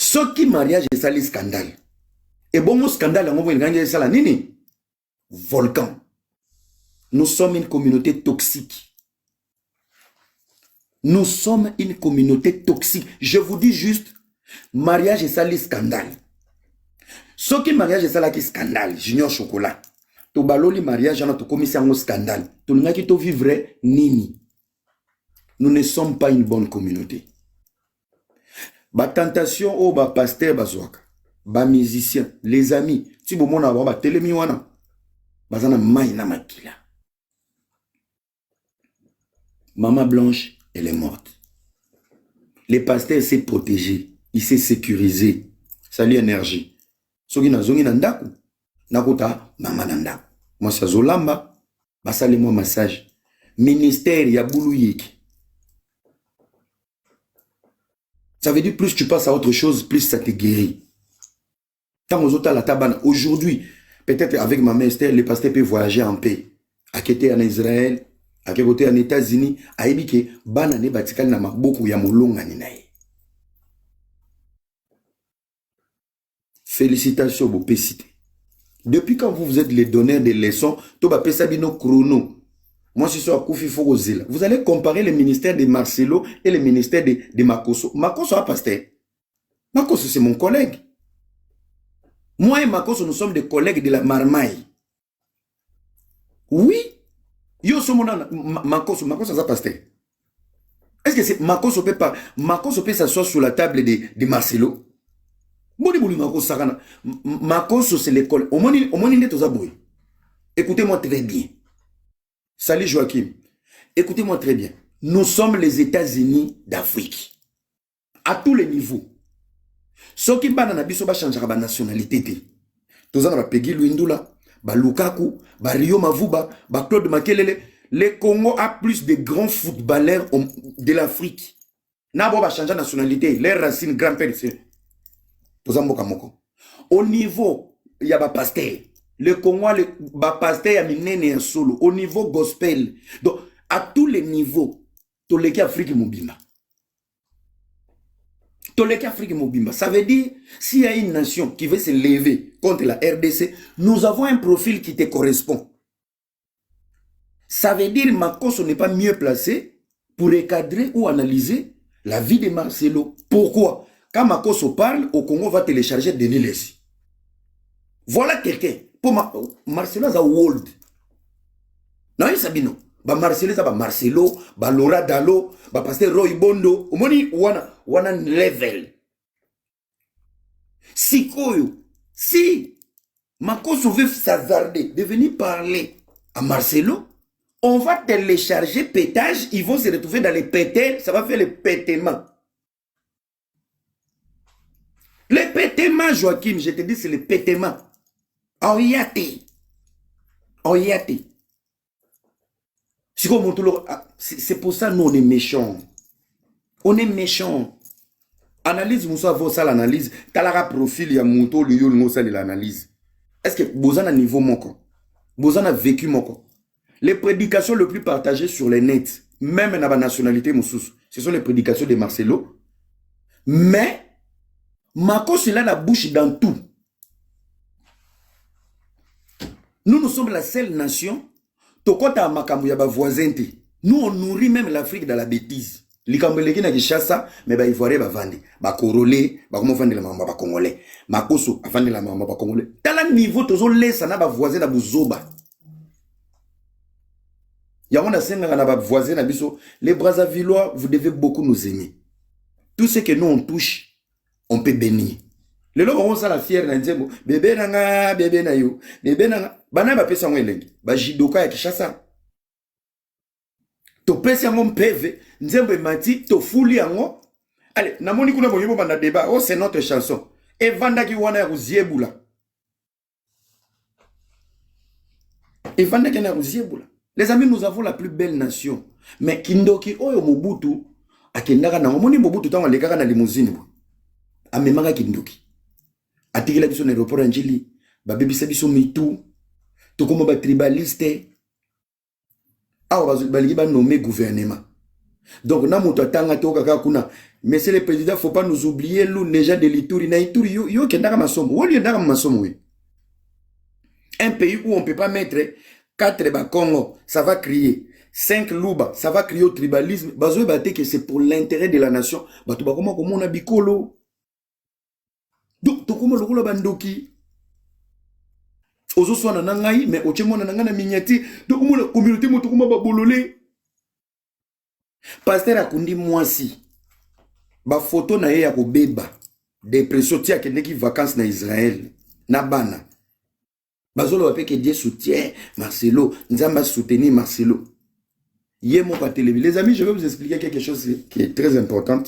Ce qui mariage est ça, les scandales. Et bon, mon scandale, on va ça la nini. Volcan. Nous sommes une communauté toxique. Nous sommes une communauté toxique. Je vous dis juste, mariage est ça, les scandales. Ce qui mariage est ça, là, qui scandale. Junior Chocolat. To baloli mariage, on a tout commis un scandale. Tout le monde qui te vivrait, nini. Nous ne sommes pas une bonne communauté. Ba tentation au ba pasteur bazouaka, ba musicien, les amis, si vous m'en avez ba télémi wana, bazana mai na makila. Maman Blanche, elle est morte. Le pasteur s'est protégé, il s'est sécurisé. Salut énergie. Soki na zongi na ndaku, nakota mama na ndaku. Moi sa zolamba, basale moi massage. Ministère ya boulou yeki. Ça veut dire plus tu passes à autre chose, plus ça te guérit. Tant aux autres à la tabane, aujourd'hui, peut-être avec ma mère Esther, le pasteur peut voyager en paix. À côté en Israël, à côté en États-Unis, à Ebike, banane batikal na maboku ya molonga ninae. Félicitations, beau pécité. Depuis quand vous êtes les donneurs de leçons, to ba pesabino chrono. Moi, je suis à Koufi Forozila. Vous allez comparer le ministère de Marcelo et le ministère de Makoso. Makoso a pasteur. Makoso, c'est mon collègue. Moi et Makoso, nous sommes des collègues de la Marmaille. Oui. Yo sommes Makoso. Makoso a pasteur. Est-ce que c'est Makoso peut pas? Makoso peut s'asseoir sur la table de Marcelo. Makoso, c'est l'école. Au moins, il est aux aboués. Écoutez-moi très bien. Salut Joachim. Écoutez-moi très bien. Nous sommes les États-Unis d'Afrique. À tous les niveaux. Ceux qui banana biso ba changer ba nationalité. Tozana ba Peggy Luindula, ba Lukaku, ba Rio Mavuba, ba Claude Makelele. Le Congo a plus de grands footballeurs de l'Afrique. Nabo ba changer nationalité. Les racines grand-père. Tozambo kamoko. Au niveau, il y a ba pasteur. Le Congo, le pasteur a miné un solo. Au niveau gospel. Donc, à tous les niveaux, tous les Afrique Mobimba. Tous les Afrique Mobimba. Ça veut dire, s'il y a une nation qui veut se lever contre la RDC, nous avons un profil qui te correspond. Ça veut dire, Makoso n'est pas mieux placé pour recadrer ou analyser la vie de Marcelo. Pourquoi? Quand Makoso parle, au Congo va télécharger Denis Lessi. Voilà quelqu'un. Pour Marcelo za world. Non, il sabino. Ba Marcelo za ba Marcelo, ba Laura Dalo, ba Pasteur Roy Bondo. Omoni wana level. Si koyo, si Makoso veut s'hazarder de venir parler à Marcelo, on va télécharger pétage, ils vont se retrouver dans les pétales, ça va faire le pétement. Le pétement, Joachim, je te dis, c'est le pétement. C'est pour ça que nous on est méchants. On est méchants. Analyse, Moussa, vaut ça l'analyse. Talara profil, il y a Mouto, le yo, le de l'analyse. Est-ce que vous en a niveau moko? Vous en a vécu moko? Les prédications les plus partagées sur les nets, même dans la nationalité Moussous, ce sont les prédications de Marcelo. Mais, Makoso, il a la bouche dans tout. Nous sommes la seule nation, Tokota Makambu Yaba voisin. Nous, on nourrit même l'Afrique dans la bêtise. Likambeleki na Kishasa, mais ba Ivoirien ba vandi, ba Korolé, ba comment vendre la maman ba Congolais. Makoso a vendre la maman ba Congolais. Dans le niveau, tozo laisse na ba voisin na Buzoba. Yamona senga na ba voisin na biso, les Brazzavillois, vous devez beaucoup nous aimer. Tout ce que nous on touche, on peut bénir. Le logo on sa la fière na nzembo, bébé nanga, bébé na yo, bébé nanga, bana ba pesa mwelengi, ba jidoka ya Kishasa. To pesa mon PV, nzembo e mati, to fuli yango. Allez, namoni kuna boyebo bana débat, oh c'est notre chanson. Et vanda ki wana ya kuziebula. Et vanda ki wana ya kuziebula. Les amis, nous avons la plus belle nation. Mais Kindoki, oyo Mobutu, akendaka na moni Mobutu tango lekaka na limousine bo. Amemanga Kindoki. Atikela biso na aéroport Anjili, ba bebisa biso mitu, to comme ba tribaliste. Awa balingi ba nommer gouvernement. Donc, na moto atanga to kaka kuna. Monsieur le Président, faut pas nous oublier, l'ou déjà de l'Ituri. Na Ituri, yo kendaka masomo. Wo yendaka masomo, oui. Un pays où on peut pas mettre 4 Congo, ça va crier. 5 Luba, ça va crier au tribalisme. Bazo bate que c'est pour l'intérêt de la nation. Bato bakoma comme on a bikolo. Donc, tokoma lokola bandoki. Ozo swana nangai, mais ochemona nangana minyati. Donc, la communauté motokoma babolole. Pasteur Akundi Mwasi. Ba photo na ye ya kobeba. Dépression tia kendeki vacances na Israël. Na bana. Bazolo wape que Dieu soutient Marcelo. Nzamba soutenir Marcelo. Yé mon pa télé. Les amis, je vais vous expliquer quelque chose qui est très important.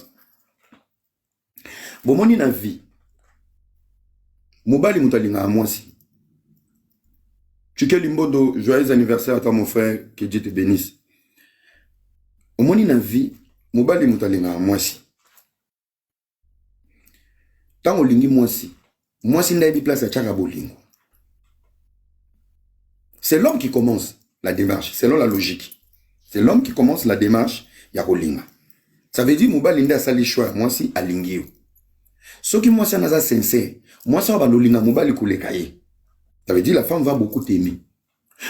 Bon, moni na vie. Mobali mutalinga Mwasi. Chike Limbodo, joyeux anniversaire à toi mon frère, que Dieu te bénisse. Au moni na vie, mobali mutalinga Mwasi. Tant olingi Mwasi, Mwasi n'a pas place à Tchaka Bolingo. C'est l'homme qui commence la démarche, selon la logique. C'est l'homme qui commence la démarche, ya Bolinga. Ça veut dire mobali n'a sali choix, Mwasi a lingio. Ce qui Mwasi n'a sincère, Mwasi va lolinga mobali koulekaye. Ça veut dire la femme va beaucoup t'aimer.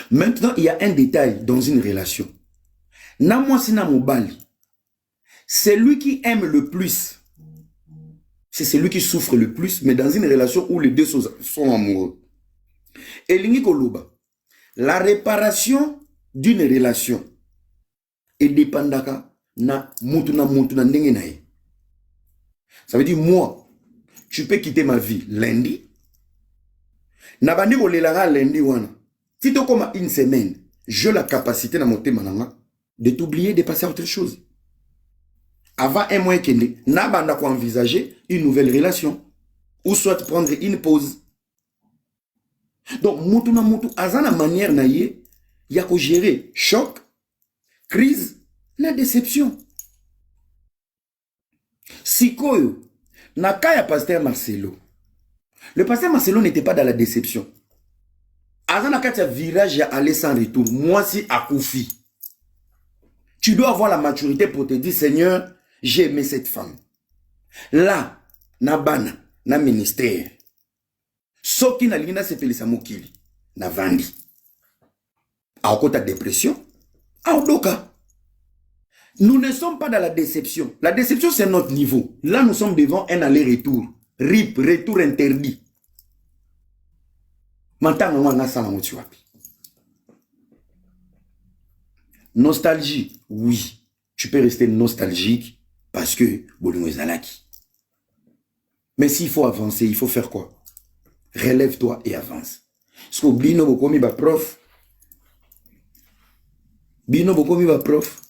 Maintenant, il y a un détail dans une relation. Na Mwasi na mobali, c'est lui qui aime le plus. C'est celui qui souffre le plus, mais dans une relation où les deux sont amoureux. Et Lingi Koloba, la réparation d'une relation est dépendante na mutuna ndenge na ye. Ça veut dire, moi, tu peux quitter ma vie lundi. Na bandi kolelara lundi wana. Si tu comme une semaine, j'ai la capacité na monter mananga de t'oublier, de passer à autre chose. Avant un mois kende, na banda ko envisager une nouvelle relation ou soit prendre une pause. Donc mutu na mutu azana manière na ye ya ko gérer choc, crise, la déception. Sikoyo na kaya pasteur Marcelo. Le pasteur Marcelo n'était pas dans la déception. Azana katia virage ya aller sans retour. Moi si akoufi. Tu dois avoir la maturité pour te dire Seigneur, j'ai aimé cette femme. Là, na bana, na ministère. Soki na lina se pelisa mokili. Na vandi. Aokota dépression. Aodoka. Nous ne sommes pas dans la déception. La déception, c'est notre niveau. Là, nous sommes devant un aller-retour. RIP, retour interdit. Nostalgie, oui. Tu peux rester nostalgique. Parce que Bolingo Zalaki. Mais s'il faut avancer, il faut faire quoi? Relève-toi et avance. Parce que Bino Bokomi ba prof. Bino Bokomi ba prof.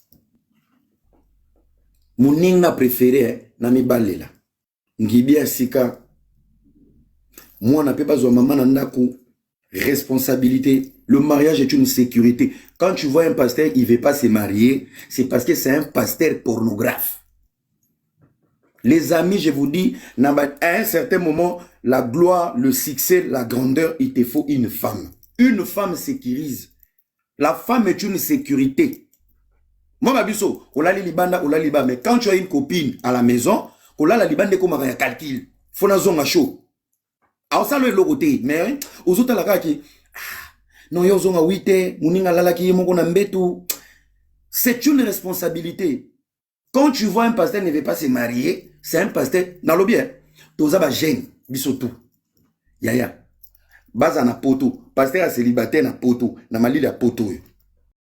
Mon ninga préféré, Nami Balela. Ngibia Sika. Moi, on n'a pas besoin de maman nandaku. Responsabilité. Le mariage est une sécurité. Quand tu vois un pasteur, il ne veut pas se marier, c'est parce que c'est un pasteur pornographe. Les amis, je vous dis, à un certain moment, la gloire, le succès, la grandeur, il te faut une femme. Une femme sécurise. La femme est une sécurité. Moi, ma biso, ola li libanda, ola liba, mais quand tu as une copine à la maison, ola la libanda comme un calcul. Faut na zonga chaud. Alors ça le côté, mais aux autres la kaki, non yo zonga 8 muninga lala ki mongo na mbetu. C'est une responsabilité. Quand tu vois un pasteur ne veut pas se marier, c'est un pasteur, dans le bien, toza ba gêne, bisotou. Yaya. Baza na poto, pasteur a célibataire na poto, na malili a poto.